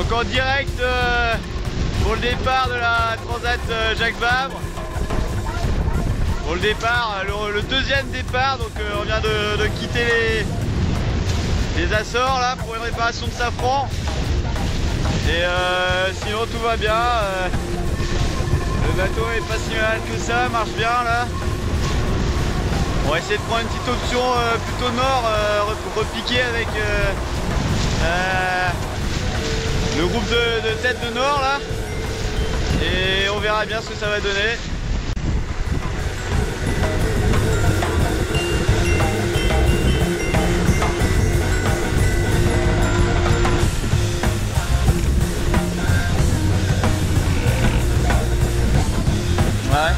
Donc en direct pour le départ de la Transat Jacques Vabre. Pour le départ, le deuxième départ, donc on vient de quitter les Açores là pour une réparation de safran. Et sinon tout va bien. Le bateau est pas si mal que ça, marche bien là. On va essayer de prendre une petite option plutôt nord, repiquer avec le groupe de tête de nord là. Et on verra bien ce que ça va donner. Ouais.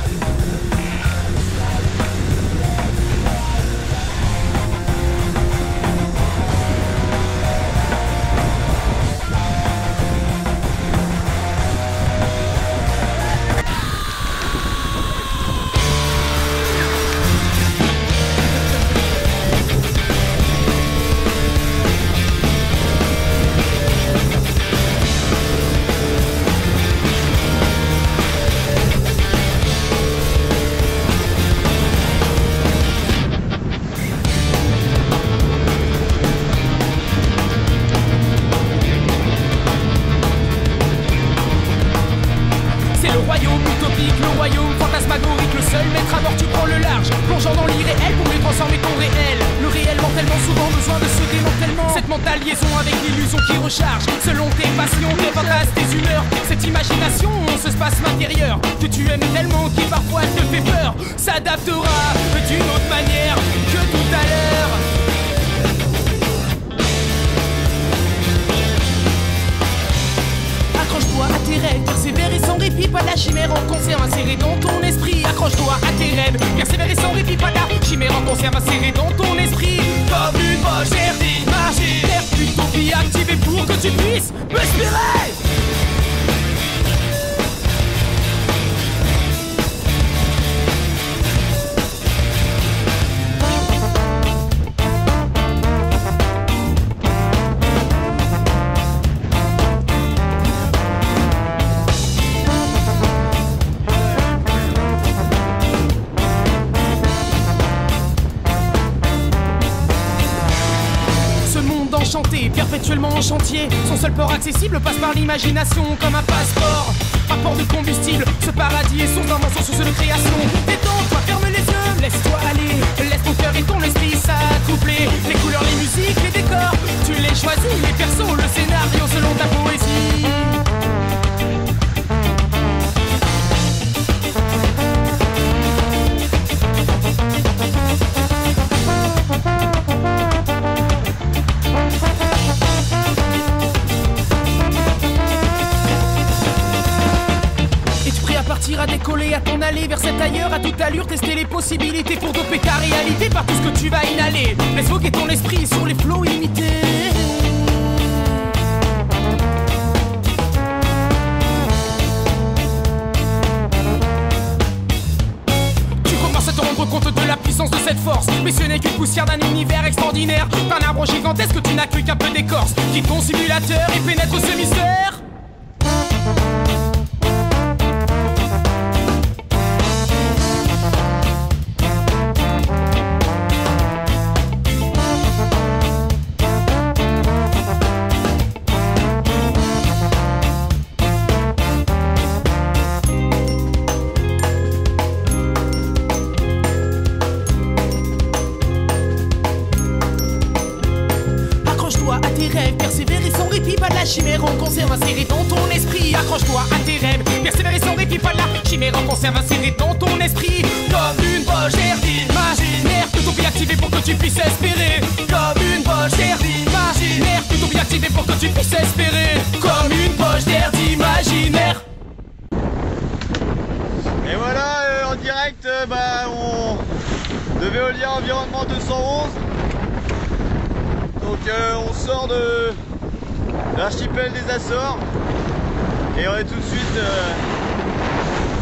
Selon tes passions, tes fantasmes, tes humeurs, cette imagination, ce espace intérieur que tu aimes tellement, qui parfois te fait peur, s'adaptera d'une autre manière que tout à l'heure. Accroche-toi à tes rêves, persévérer sans répit, pas la chimère en conserve insérée dans ton esprit. Accroche-toi à tes rêves, persévérer sans répit, pas la chimère en conserve insérée dans ton esprit. Comme une poche d'imaginaire, l'utopie activée pour que tu puisses m'inspirer. Perpétuellement en chantier, son seul port accessible passe par l'imagination comme un passeport. Rapport de combustible, ce paradis est source d'invention, source de création. Détends-toi, ferme les yeux, laisse-toi aller, laisse ton cœur et ton esprit s'accoupler. Les couleurs, les musiques, les décors, tu les choisis, les persos, le scénario selon ta poésie. À décoller, à t'en aller vers cet ailleurs, à toute allure, tester les possibilités pour doper ta réalité par tout ce que tu vas inhaler. Laisse voguer ton esprit sur les flots illimités. Tu commences à te rendre compte de la puissance de cette force, mais ce n'est qu'une poussière d'un univers extraordinaire, d'un arbre gigantesque que tu n'as cru qu'un peu d'écorce. Quitte ton simulateur et pénètre ce mystère. Chimère en conserve insérée dans ton esprit. Accroche-toi à tes rêves, persévérer sans répit, pas la chimère en conserve insérée dans ton esprit. Comme une poche d'air d'imaginaire, utopie activée pour que tu puisses espérer. Comme une poche d'air d'imaginaire, utopie activée pour que tu puisses espérer. Comme une poche d'air d'imaginaire. Et voilà, en direct, on de Veolia Environnement 211. Donc on sort de l'archipel des Açores et on est tout de suite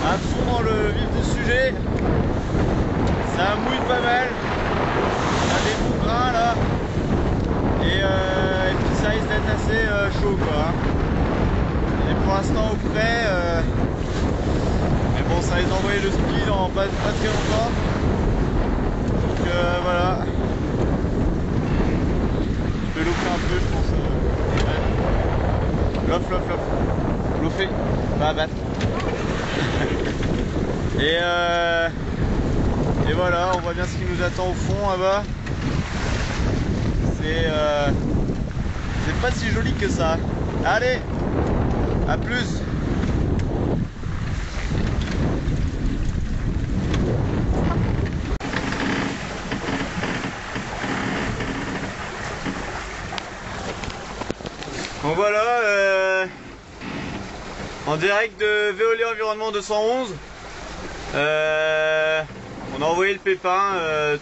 à fond dans le vif du sujet. Ça mouille pas mal, on a des bons grains là et puis ça risque d'être assez chaud quoi. pour l'instant au frais. Mais bon, ça va les envoyer le ski dans pas très longtemps. Donc voilà. Je vais l'offrir un peu, je pense. L'off. L'offer. Pas à battre. Et voilà, on voit bien ce qui nous attend au fond là-bas. C'est pas si joli que ça. Allez, à plus. Bon voilà, en direct de Veolia Environnement 211. On a envoyé le pépin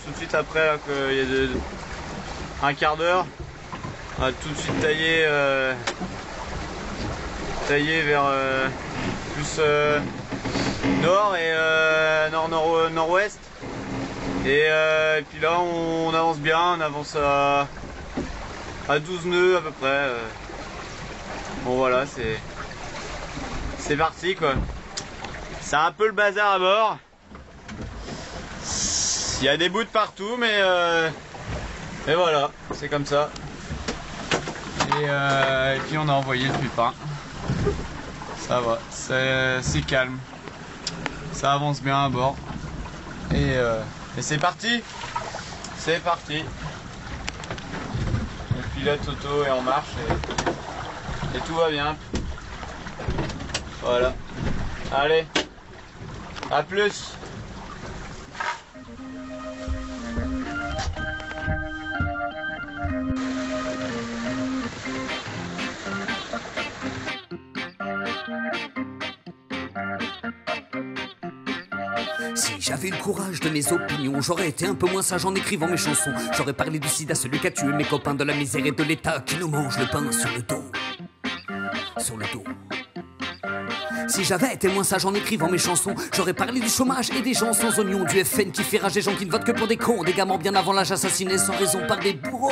tout de suite après, là, qu'il y a un quart d'heure. On a tout de suite taillé vers plus nord et nord-ouest. Et puis là on avance bien, on avance à 12 nœuds à peu près. Bon voilà, c'est parti quoi. C'est un peu le bazar à bord. Il y a des bouts de partout, mais voilà, c'est comme ça. Et puis on a envoyé le pépin. Ça va, c'est calme. Ça avance bien à bord. Et c'est parti. C'est parti. Le pilote auto est en marche et tout va bien. Voilà. Allez. À plus. Si j'avais eu le courage de mes opinions, j'aurais été un peu moins sage en écrivant mes chansons. J'aurais parlé du sida, celui qui a tué mes copains, de la misère et de l'État qui nous mange le pain sur le dos. Sur le dos. Si j'avais été moins sage en écrivant mes chansons, j'aurais parlé du chômage et des gens sans oignons, du FN qui fait rage des gens qui ne votent que pour des cons, des gamins bien avant l'âge assassinés sans raison par des bourreaux.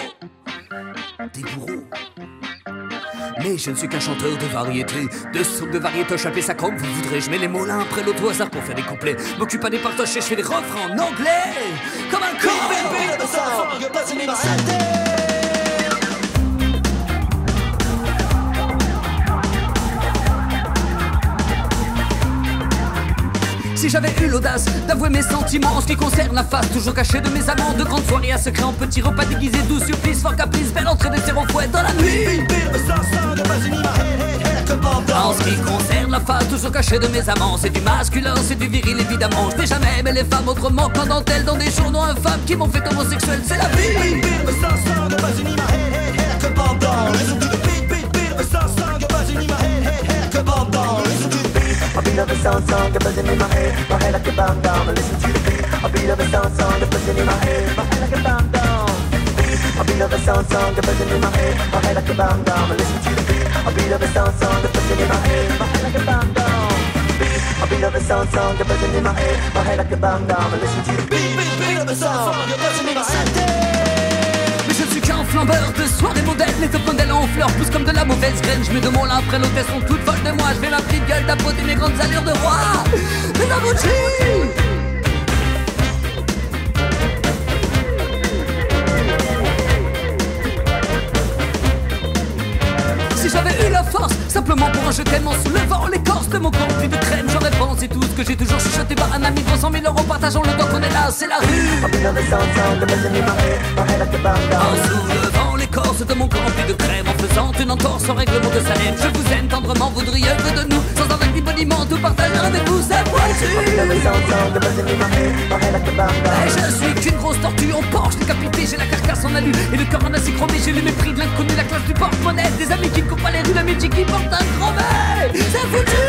Des bourreaux. Mais je ne suis qu'un chanteur de variété, de soul, de variétoche, appelez ça comme vous voudrez. Je mets les mots l'un après l'autre au hasard pour faire des couplets. M'occupe pas des partages et je fais des refrains en anglais. Comme un corps. Si j'avais eu l'audace d'avouer mes sentiments en ce qui concerne la face toujours cachée de mes amants, de grandes soirées à secret en petits repas déguisés, doux surprise, fort caprice, belle entrée des fouettes dans la nuit. En ce qui concerne la face toujours cachée de mes amants, c'est du masculin, c'est du viril évidemment. Je n'ai jamais aimé les femmes autrement qu'en dentelle dans des journaux infâmes qui m'ont fait homosexuel, c'est la vie. A beat of a song, buzzing in my head like a bomb down. I listen to the beat. A beat of a song, buzzing in my head like a bomb down. A beat of a song, buzzing in my head like a bomb down. I listen to the beat. A beat of a song, buzzing in my head like a bomb down. A beat of a song, buzzing in my head like a bomb down. I listen to the beat. Beat of a song, buzzing in my head. Je ne suis qu'un flambeur de soirées modèles. Les top modèles en fleurs poussent comme de la mauvaise graine. Je mets de mon l'un après l'autre, elles sont toutes folles de moi. Je fais ma petite gueule d'apôter mes grandes allures de roi. Mais aboutis. Si j'avais eu la force, simplement pour un je t'aime en soulevant l'écorce de mon corps pris de crème, j'aurais pensé tout ce que j'ai toujours chuchoté par un ami. 300 000 euros partageant le temps qu'on est là, c'est la rue. En soulevant l'écorce de mon corps rempli de crème, en faisant une entorse au règlement de Salem. Je vous aime tendrement, voudriez que de nous, sans un acte boniment, tout partager avec vous cette voiture. Et je suis qu'une grosse tortue en Porsche décapitée, j'ai la carcasse en alu et le cœur en acier chromé. J'ai le mépris de l'inconnu, la classe du porte-monnaie, des amis qui ne coupent pas les rues, l'amitié qui porte un grand mec. C'est foutu.